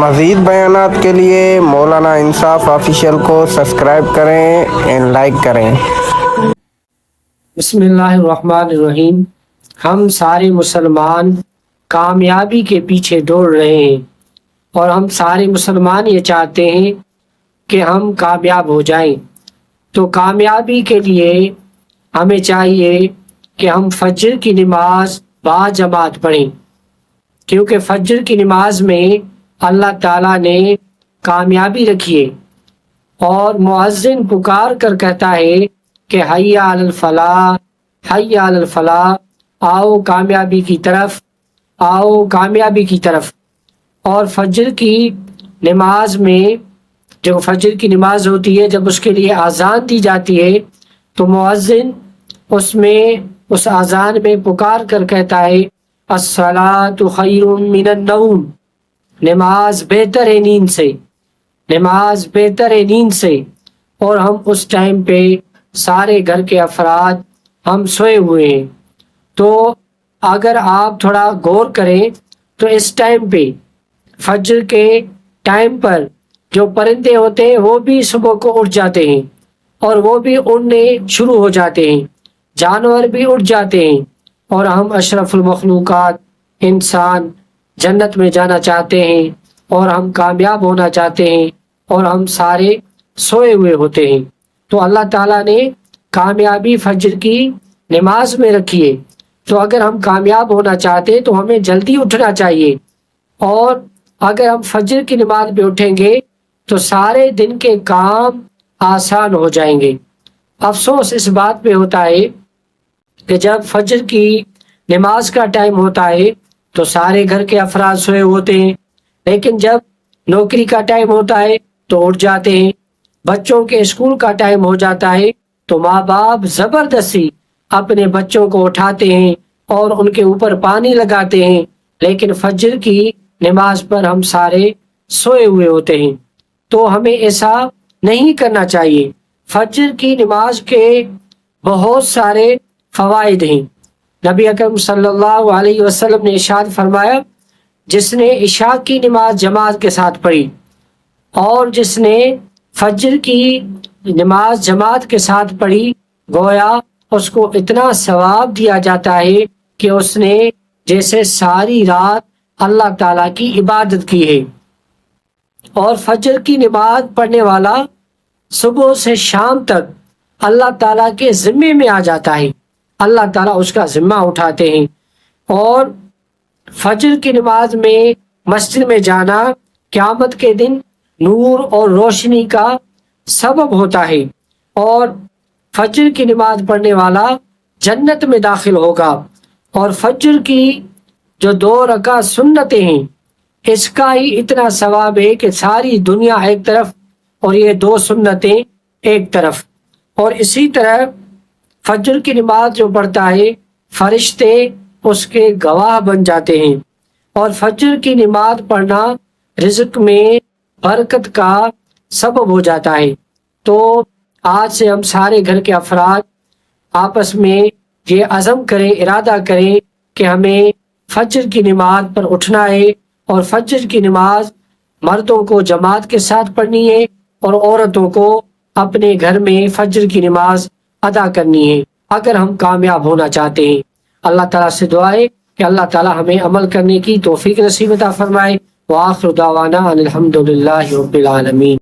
مزید بیانات کے لیے مولانا انصاف آفیشیل کو سبسکرائب کریں اینڈ لائک کریں۔ بسم اللہ الرحمن الرحیم۔ ہم سارے مسلمان کامیابی کے پیچھے دوڑ رہے ہیں اور ہم سارے مسلمان یہ چاہتے ہیں کہ ہم کامیاب ہو جائیں۔ تو کامیابی کے لیے ہمیں چاہیے کہ ہم فجر کی نماز با جماعت پڑھیں، کیونکہ فجر کی نماز میں اللہ تعالیٰ نے کامیابی رکھی ہے، اور مؤذن پکار کر کہتا ہے کہ حی علی الفلاح، حی علی الفلاح، آؤ کامیابی کی طرف، آؤ کامیابی کی طرف۔ اور فجر کی نماز میں جو فجر کی نماز ہوتی ہے، جب اس کے لیے اذان دی جاتی ہے تو مؤذن اس اذان میں پکار کر کہتا ہے الصلاۃ خیر من النوم، نماز بہتر ہے نیند سے، نماز بہتر ہے نیند سے۔ اور ہم اس ٹائم پہ سارے گھر کے افراد ہم سوئے ہوئے ہیں۔ تو اگر آپ تھوڑا غور کریں تو اس ٹائم پہ فجر کے ٹائم پر جو پرندے ہوتے ہیں وہ بھی صبح کو اٹھ جاتے ہیں اور وہ بھی اڑنے شروع ہو جاتے ہیں، جانور بھی اٹھ جاتے ہیں، اور ہم اشرف المخلوقات انسان جنت میں جانا چاہتے ہیں اور ہم کامیاب ہونا چاہتے ہیں، اور ہم سارے سوئے ہوئے ہوتے ہیں۔ تو اللہ تعالیٰ نے کامیابی فجر کی نماز میں رکھی ہے۔ تو اگر ہم کامیاب ہونا چاہتے ہیں تو ہمیں جلدی اٹھنا چاہیے، اور اگر ہم فجر کی نماز پہ اٹھیں گے تو سارے دن کے کام آسان ہو جائیں گے۔ افسوس اس بات پہ ہوتا ہے کہ جب فجر کی نماز کا ٹائم ہوتا ہے تو سارے گھر کے افراد سوئے ہوتے ہیں، لیکن جب نوکری کا ٹائم ہوتا ہے تو اٹھ جاتے ہیں، بچوں کے اسکول کا ٹائم ہو جاتا ہے تو ماں باپ زبردستی اپنے بچوں کو اٹھاتے ہیں اور ان کے اوپر پانی لگاتے ہیں، لیکن فجر کی نماز پر ہم سارے سوئے ہوئے ہوتے ہیں۔ تو ہمیں ایسا نہیں کرنا چاہیے۔ فجر کی نماز کے بہت سارے فوائد ہیں۔ نبی اکرم صلی اللہ علیہ وسلم نے ارشاد فرمایا، جس نے عشاء کی نماز جماعت کے ساتھ پڑھی اور جس نے فجر کی نماز جماعت کے ساتھ پڑھی، گویا اس کو اتنا ثواب دیا جاتا ہے کہ اس نے جیسے ساری رات اللہ تعالیٰ کی عبادت کی ہے۔ اور فجر کی نماز پڑھنے والا صبح سے شام تک اللہ تعالیٰ کے ذمے میں آ جاتا ہے، اللہ تعالیٰ اس کا ذمہ اٹھاتے ہیں۔ اور فجر کی نماز میں مسجد میں جانا قیامت کے دن نور اور روشنی کا سبب ہوتا ہے، اور فجر کی نماز پڑھنے والا جنت میں داخل ہوگا۔ اور فجر کی جو 2 رکعت سنتیں ہیں، اس کا ہی اتنا ثواب ہے کہ ساری دنیا ایک طرف اور یہ 2 سنتیں ایک طرف۔ اور اسی طرح فجر کی نماز جو پڑھتا ہے، فرشتے اس کے گواہ بن جاتے ہیں، اور فجر کی نماز پڑھنا رزق میں برکت کا سبب ہو جاتا ہے۔ تو آج سے ہم سارے گھر کے افراد آپس میں یہ عزم کریں، ارادہ کریں کہ ہمیں فجر کی نماز پر اٹھنا ہے، اور فجر کی نماز مردوں کو جماعت کے ساتھ پڑھنی ہے اور عورتوں کو اپنے گھر میں فجر کی نماز ادا کرنی ہے، اگر ہم کامیاب ہونا چاہتے ہیں۔ اللہ تعالیٰ سے دعا ہے کہ اللہ تعالیٰ ہمیں عمل کرنے کی توفیق نصیب عطا فرمائے۔ وآخر دعوانا ان الحمد للہ رب العالمین۔